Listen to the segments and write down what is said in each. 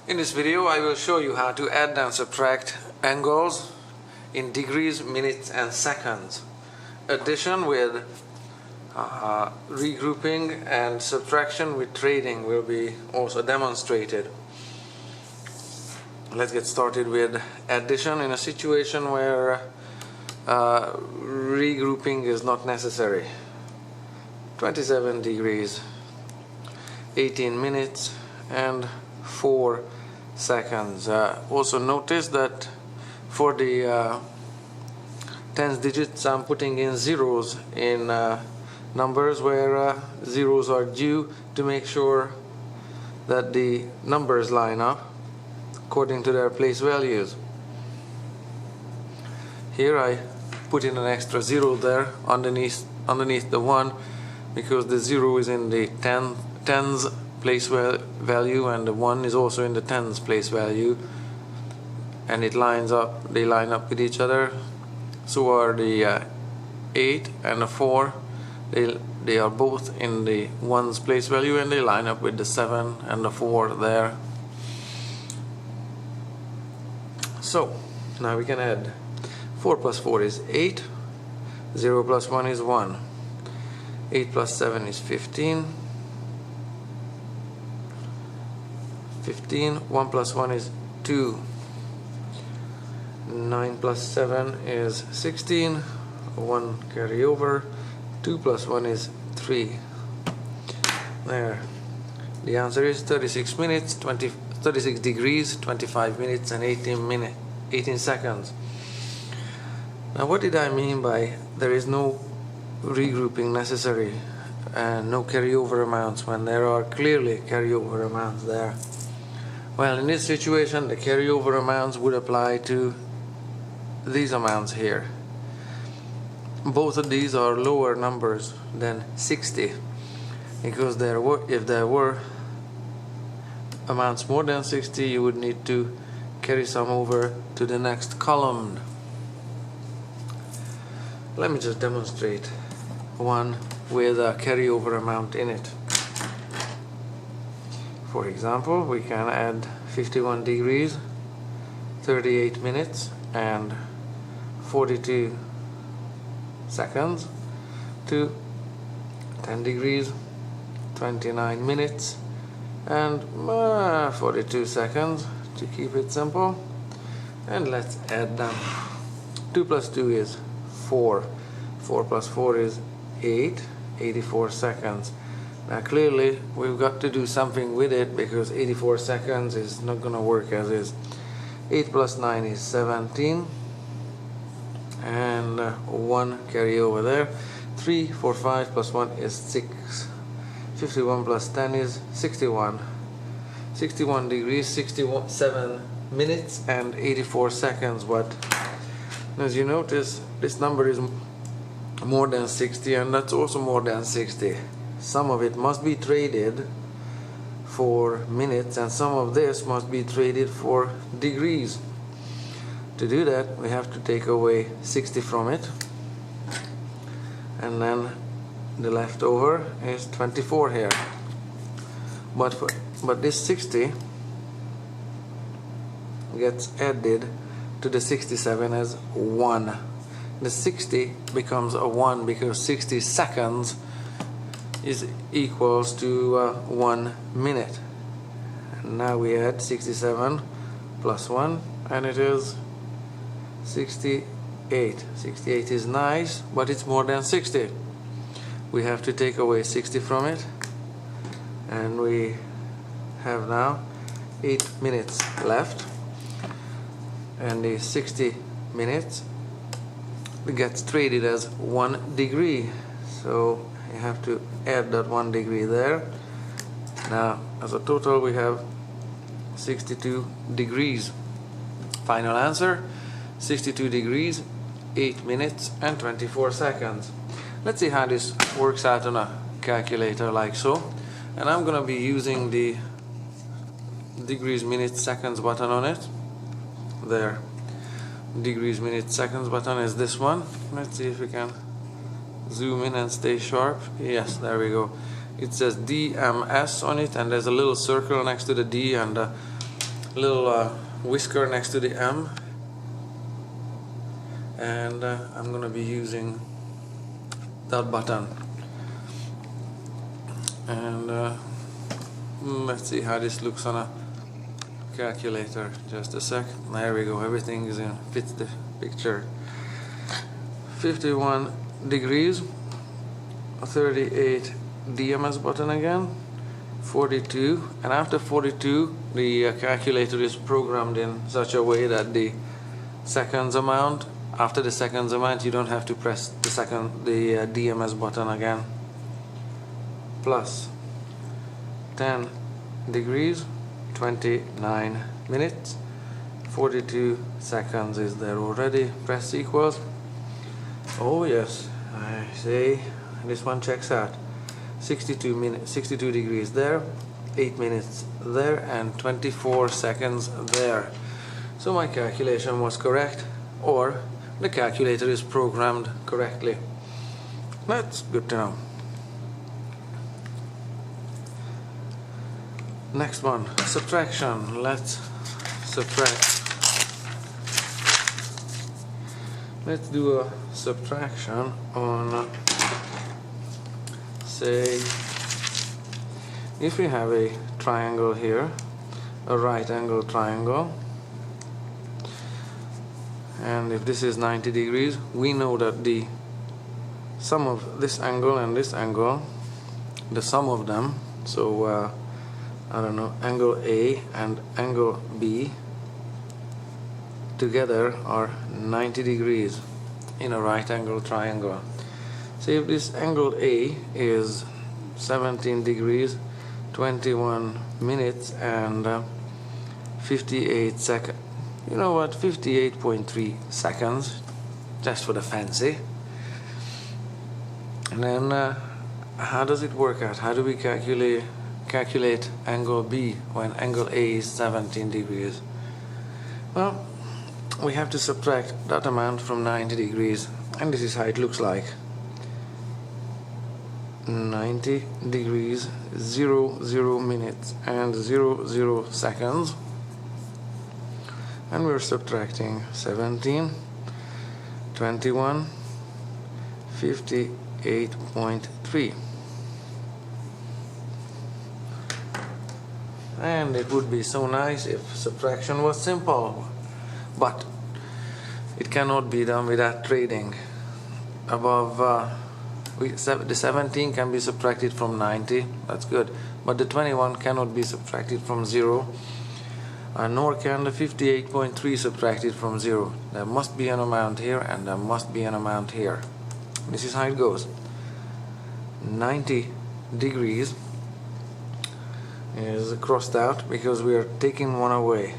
In this video I will show you how to add and subtract angles in degrees, minutes and seconds. Addition with regrouping and subtraction with trading will be also demonstrated. Let's get started with addition in a situation where regrouping is not necessary. 27 degrees, 18 minutes and 4 seconds. Also notice that for the tens digits I'm putting in zeros in numbers where zeros are due to make sure that the numbers line up according to their place values. Here I put in an extra zero there underneath the 1 because the 0 is in the tens place value and the 1 is also in the tens place value, and they line up with each other. So are the 8 and the 4. They are both in the 1's place value and they line up with the 7 and the 4 there. So now we can add 4 plus 4 is 8, 0 plus 1 is 1, 8 plus 7 is 15, 1 plus 1 is 2, 9 plus 7 is 16, 1 carry over, 2 plus 1 is 3. There. The answer is 36 degrees, 25 minutes and 18 seconds. Now what did I mean by there is no regrouping necessary and no carryover amounts when there are clearly carryover amounts there? Well, in this situation the carryover amounts would apply to these amounts here. Both of these are lower numbers than 60 because if there were amounts more than 60 you would need to carry some over to the next column. Let me just demonstrate one with a carryover amount in it. For example, we can add 51 degrees, 38 minutes and 42 seconds to 10 degrees, 29 minutes and 42 seconds to keep it simple. And let's add them. 2 plus 2 is 4. 4 plus 4 is 8, 84 seconds. Now clearly we've got to do something with it because 84 seconds is not going to work as is. 8 plus 9 is 17 and 1 carry over there. 3, 4, 5 plus 1 is 6. 51 plus 10 is 61. 61 degrees, 67 minutes and 84 seconds. But as you notice, this number is more than 60 and that's also more than 60. Some of it must be traded for minutes and some of this must be traded for degrees. To do that we have to take away 60 from it, and then the leftover is 24 here. But this 60 gets added to the 67 as 1. The 60 becomes a 1 because 60 seconds is equals to 1 minute. And now we add 67 plus 1 and it is 68. 68 is nice, but it's more than 60. We have to take away 60 from it and we have now 8 minutes left, and the 60 minutes gets traded as 1 degree, so you have to add that 1 degree there. Now as a total we have 62 degrees. Final answer 62 degrees, 8 minutes and 24 seconds. Let's see how this works out on a calculator like so, and I'm gonna be using the degrees, minutes, seconds button on it. There, degrees, minutes, seconds button is this one. Let's see if we can zoom in and stay sharp. Yes, there we go. It says DMS on it and there's a little circle next to the D and little whisker next to the M, and I'm gonna be using that button, and let's see how this looks on a calculator. Just a sec. There we go. Everything is in, fits the picture. 51 degrees, 38 DMS button again, 42, and after 42 the calculator is programmed in such a way that the seconds amount, after the seconds amount, you don't have to press the DMS button again. Plus 10 degrees, 29 minutes, 42 seconds is there already. Press equals. Oh yes, I say this one checks out. 62 degrees there, 8 minutes there, and 24 seconds there. So my calculation was correct, or the calculator is programmed correctly. That's good to know. Next one, subtraction. Let's subtract. Let's do a subtraction on, say, if we have a triangle here, a right angle triangle, and if this is 90 degrees, we know that the sum of this angle and this angle, the sum of them, so I don't know, angle A and angle B together are 90 degrees in a right angle triangle. So if this angle A is 17 degrees, 21 minutes and 58 seconds, you know what, 58.3 seconds, just for the fancy. And then how does it work out? How do we calculate angle B when angle A is 17 degrees? Well, we have to subtract that amount from 90 degrees, and this is how it looks like. 90 degrees, 00 minutes and 00 seconds, and we're subtracting 17, 21, 58.3. And it would be so nice if subtraction was simple, but it cannot be done without trading. Above the 17 can be subtracted from 90, that's good, but the 21 cannot be subtracted from 0, nor can the 58.3 subtracted from 0. There must be an amount here and there must be an amount here. This is how it goes. 90 degrees is crossed out because we are taking one away,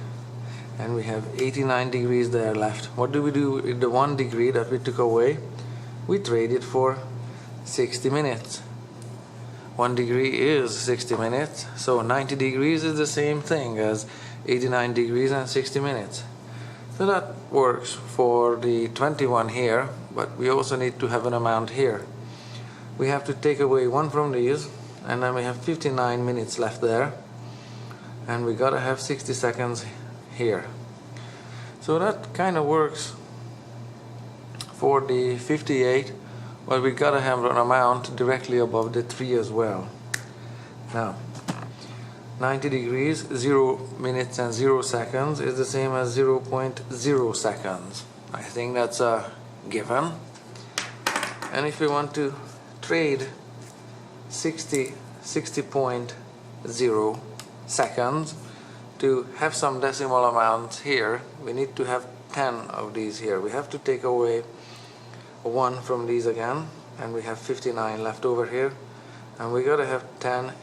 and we have 89 degrees there left. What do we do with the 1 degree that we took away? We trade it for 60 minutes. 1 degree is 60 minutes, so 90 degrees is the same thing as 89 degrees and 60 minutes. So that works for the 21 here, but we also need to have an amount here. We have to take away 1 from these, and then we have 59 minutes left there, and we gotta have 60 seconds here. So that kind of works for the 58, but we gotta have an amount directly above the 3 as well. Now 90 degrees, 0 minutes and 0 seconds is the same as 0.0 seconds. I think that's a given. And if we want to trade 60.0 seconds to have some decimal amounts here, we need to have 10 of these here. We have to take away 1 from these again, and we have 59 left over here, and we gotta have 10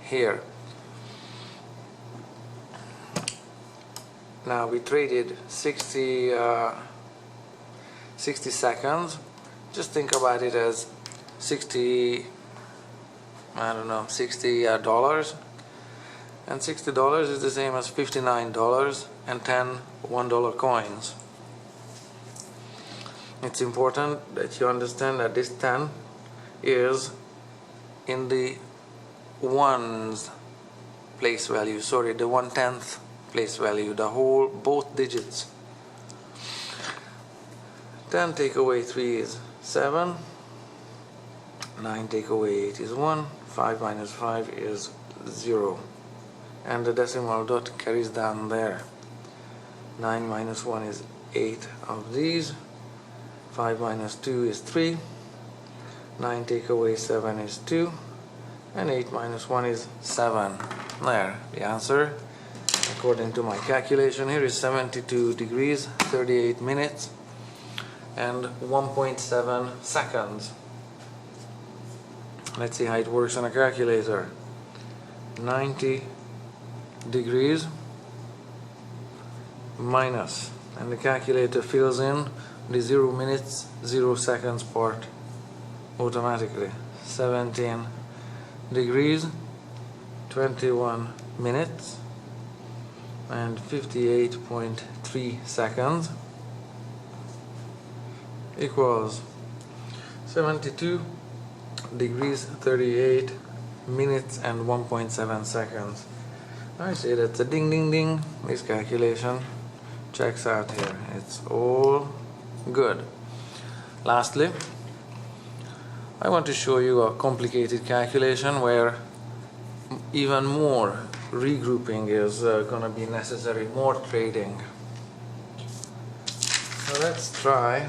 here. Now we traded 60 seconds. Just think about it as 60, I don't know, $60, and $60 is the same as $59 and 10 $1 coins. It's important that you understand that this 10 is in the ones place value, sorry, the 1/10 place value, both digits. 10 take away 3 is 7, 9 take away 8 is 1, 5 minus 5 is 0, and the decimal dot carries down there. 9 minus 1 is 8 of these, 5 minus 2 is 3, 9 take away 7 is 2, and 8 minus 1 is 7. There, the answer, according to my calculation here, is 72 degrees, 38 minutes, and 1.7 seconds. Let's see how it works on a calculator. 90 degrees minus, and the calculator fills in the 0 minutes 0 seconds part automatically. 17 degrees, 21 minutes and 58.3 seconds equals 72 degrees, 38 minutes and 1.7 seconds. I say that's a ding ding ding. This calculation checks out here. It's all good. Lastly, I want to show you a complicated calculation where even more regrouping is going to be necessary, more trading. So let's try,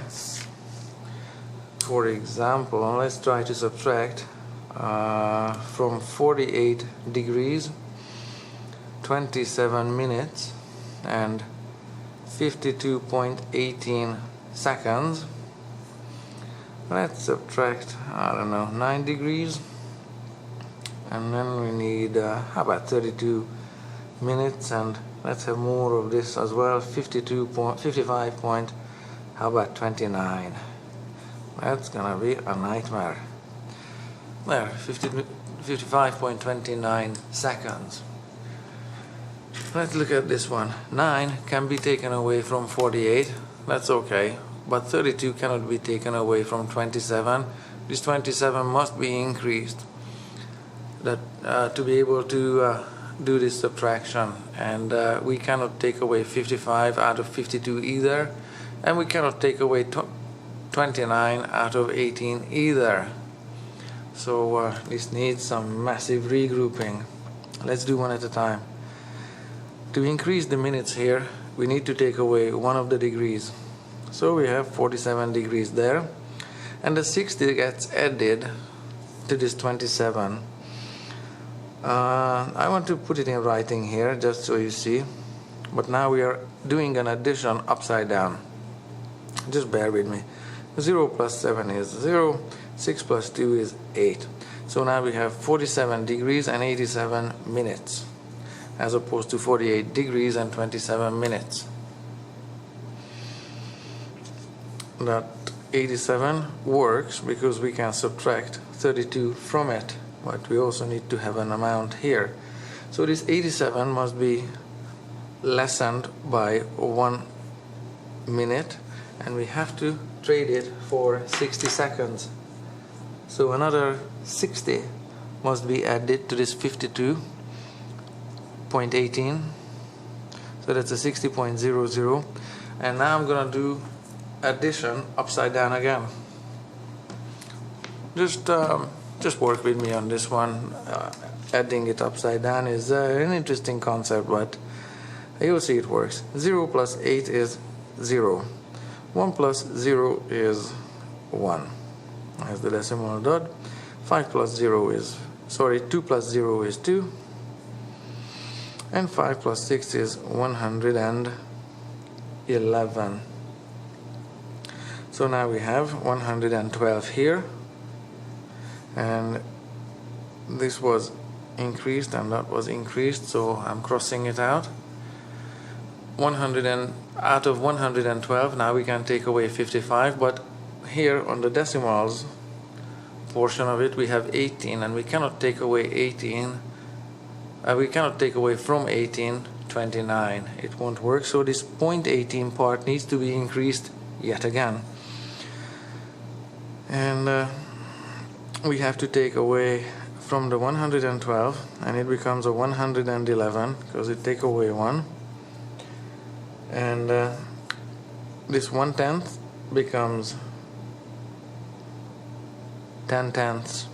for example, let's try to subtract from 48 degrees, 27 minutes and 52.18 seconds. Let's subtract, I don't know, 9 degrees, and then we need how about 32 minutes, and let's have more of this as well. 55 point, how about 29? That's gonna be a nightmare. There, 55.29 seconds. Let's look at this one. 9 can be taken away from 48, that's okay, but 32 cannot be taken away from 27. This 27 must be increased to be able to do this subtraction, and we cannot take away 55 out of 52 either, and we cannot take away 29 out of 18 either. So this needs some massive regrouping. Let's do one at a time. To increase the minutes here, we need to take away one of the degrees. So we have 47 degrees there, and the 60 gets added to this 27. I want to put it in writing here just so you see, but now we are doing an addition upside down. Just bear with me. 0 plus 7 is 0, 6 plus 2 is 8. So now we have 47 degrees and 87 minutes, as opposed to 48 degrees and 27 minutes. That 87 works because we can subtract 32 from it, but we also need to have an amount here. So this 87 must be lessened by 1 minute, and we have to trade it for 60 seconds. So another 60 must be added to this 52.18. So that's a 60.00. And now I'm gonna do addition upside down again. Just work with me on this one. Adding it upside down is an interesting concept, but you'll see it works. 0 plus 8 is 0. 1 plus 0 is 1. As the decimal dot. 5 plus 0 is, 2 plus 0 is 2. And 5 plus 6 is 111. So now we have 112 here. And this was increased and that was increased, so I'm crossing it out. 100 and out of 112, now we can take away 55, but here on the decimals portion of it we have 18, and we cannot take away 18. We cannot take away from 18 29. It won't work. So this 0.18 part needs to be increased yet again, and we have to take away from the 112, and it becomes a 111 because it take away 1. and this 1/10 becomes 10/10,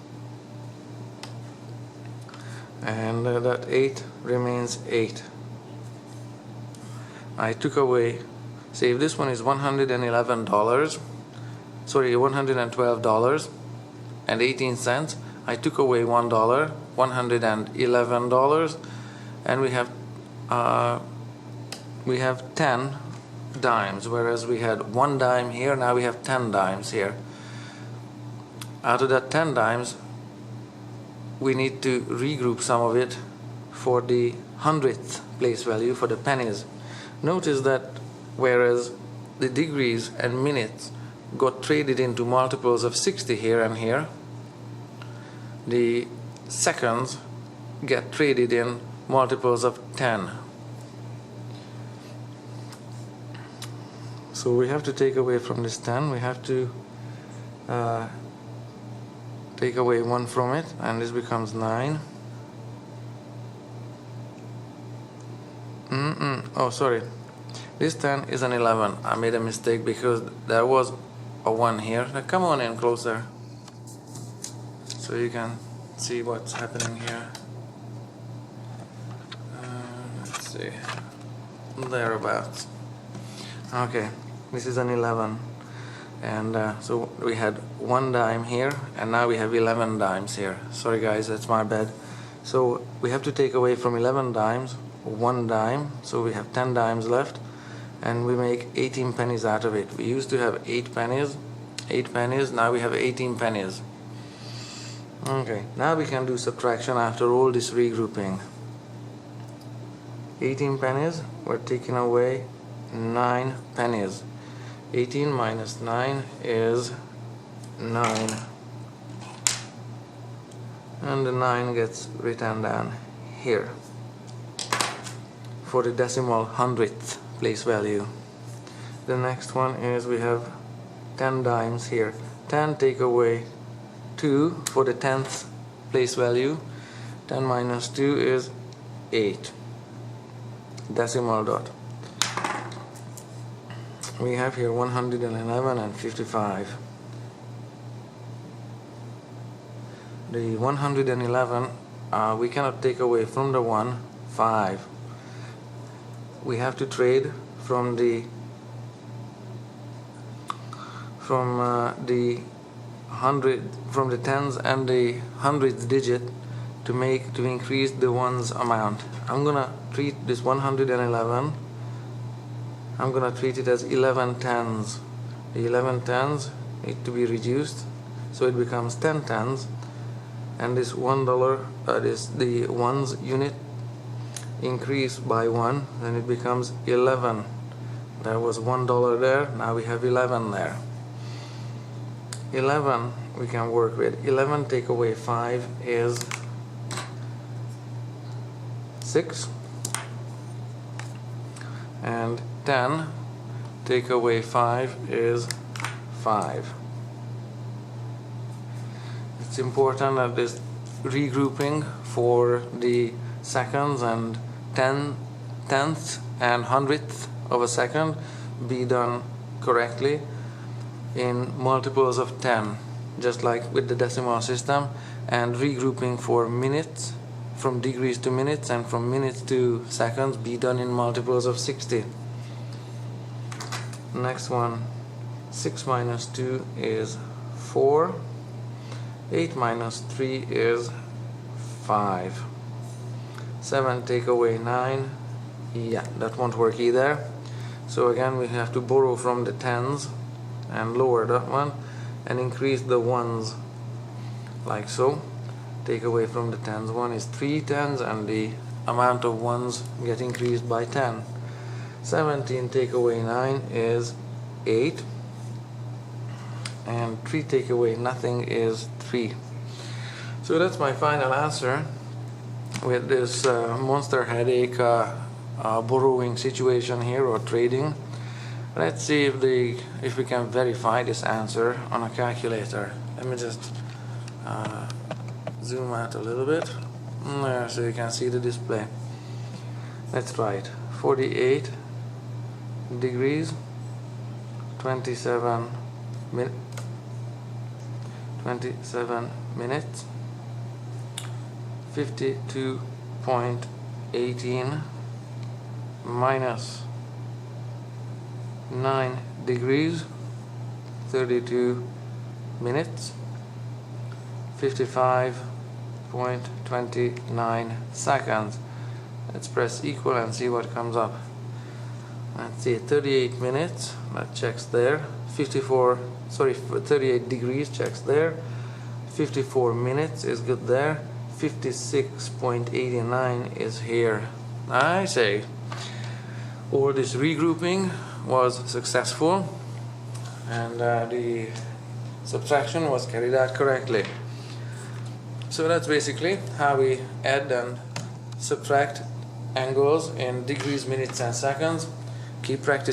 and that 8 remains 8. I took away, say if this one is $111, sorry, $112.18, I took away $1, $111, and we have 10 dimes, whereas we had 1 dime here. Now we have 10 dimes here. Out of that 10 dimes, we need to regroup some of it for the 100th place value, for the pennies. Notice that whereas the degrees and minutes got traded into multiples of 60 here and here, the seconds get traded in multiples of 10. So we have to take away from this 10, we have to take away 1 from it, and this becomes 9. Oh, sorry. This 10 is an 11. I made a mistake because there was a 1 here. Now come on in closer so you can see what's happening here. Let's see. Thereabouts. Okay, this is an 11. And so we had 1 dime here, and now we have 11 dimes here. Sorry guys, that's my bad. So we have to take away from 11 dimes 1 dime, so we have 10 dimes left, and we make 18 pennies out of it. We used to have 8 pennies, now we have 18 pennies. Okay, now we can do subtraction after all this regrouping. 18 pennies, we're taking away 9 pennies. 18 minus 9 is 9, and the 9 gets written down here for the decimal 100th place value. The next one is we have 10 dimes here. 10 take away 2 for the 10th place value. 10 minus 2 is 8. Decimal dot. We have here 111 and 55. The 111 we cannot take away from the 1, 5. We have to trade from the 100, from the tens and the 100th digit to increase the ones amount. I'm gonna treat this 111. I'm gonna treat it as 11 tens. The 11 tens need to be reduced, so it becomes 10 tens, and this $1, the ones unit, increase by 1, then it becomes 11. There was $1 there, now we have 11 there. 11 we can work with. 11 take away 5 is 6, and 10 take away 5 is 5. It's important that this regrouping for the seconds and tenths and 100th of a second be done correctly in multiples of 10, just like with the decimal system, and regrouping for minutes, from degrees to minutes, and from minutes to seconds be done in multiples of 60. Next one, 6 minus 2 is 4, 8 minus 3 is 5, 7 take away 9, yeah, that won't work either. So again we have to borrow from the tens and lower that one and increase the ones like so. Take away from the tens. 1 is 3 tens, and the amount of ones get increased by 10. 17 take away 9 is 8, and 3 take away nothing is 3. So that's my final answer with this monster headache borrowing situation here, or trading. Let's see if we can verify this answer on a calculator. Let me just zoom out a little bit there so you can see the display. Let's try it. 48 degrees, 27 minutes, 52.18 minus 9 degrees, 32 minutes, 55.29 seconds. Let's press equal and see what comes up. Let's see, 38 minutes, that checks there. 38 degrees checks there. 54 minutes is good there. 56.89 is here. I say, all this regrouping was successful, and the subtraction was carried out correctly. So that's basically how we add and subtract angles in degrees, minutes and seconds. Keep practicing.